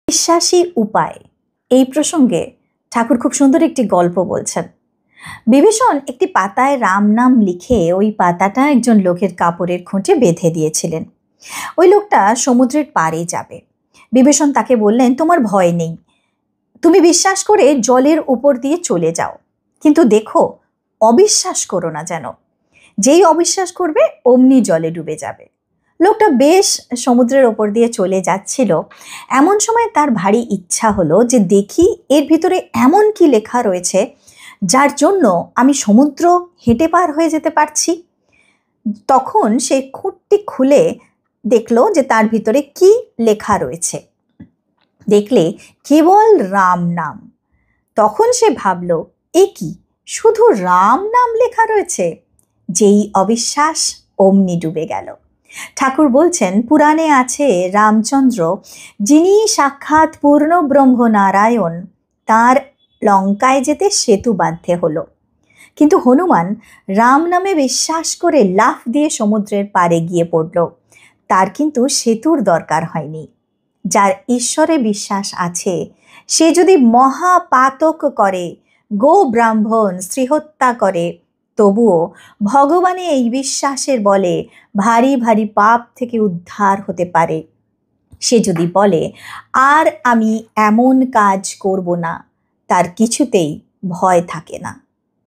বিশ্বাসী উপায় এই প্রসঙ্গে ঠাকুর খুব সুন্দর একটি গল্প বলছেন। বিভীষণ একটি পাতায় রাম নাম লিখে ওই পাতাটা একজন লোকের কাপড়ের খুঁটে বেঁধে দিয়েছিলেন। ওই লোকটা সমুদ্রের পাড়ে যাবে। বিভীষণ তাকে বললেন, তোমার ভয় নেই, তুমি বিশ্বাস করে জলের উপর দিয়ে চলে যাও, কিন্তু দেখো অবিশ্বাস করো না যেন। যেই অবিশ্বাস করবে অমনি জলে ডুবে যাবে। লোকটা বেশ সমুদ্রের ওপর দিয়ে চলে যাচ্ছিল। এমন সময় তার ভারী ইচ্ছা হলো যে দেখি এর ভিতরে এমন কি লেখা রয়েছে যার জন্য আমি সমুদ্র হেঁটে পার হয়ে যেতে পারছি। তখন সে খুঁটটি খুলে দেখলো যে তার ভিতরে কি লেখা রয়েছে। দেখলে কেবল রাম নাম। তখন সে ভাবল, এ কি, শুধু রাম নাম লেখা রয়েছে। যেই অবিশ্বাস অমনি ডুবে গেল। ঠাকুর বলছেন, পুরাণে আছে রামচন্দ্র, যিনি সাক্ষাৎ পূর্ণ ব্রহ্ম নারায়ণ, তার লঙ্কায় যেতে সেতু বাঁধতে হলো। কিন্তু হনুমান রাম নামে বিশ্বাস করে লাফ দিয়ে সমুদ্রের পাড়ে গিয়ে পড়ল। তার কিন্তু সেতুর দরকার হয়নি। যার ঈশ্বরে বিশ্বাস আছে সে যদি মহাপাতক করে, গো ব্রাহ্মণ স্ত্রী হত্যা করে, তবুও ভগবানে এই বিশ্বাসের বলে ভারী ভারী পাপ থেকে উদ্ধার হতে পারে। সে যদি বলে আর আমি এমন কাজ করব না, তার কিছুতেই ভয় থাকে না।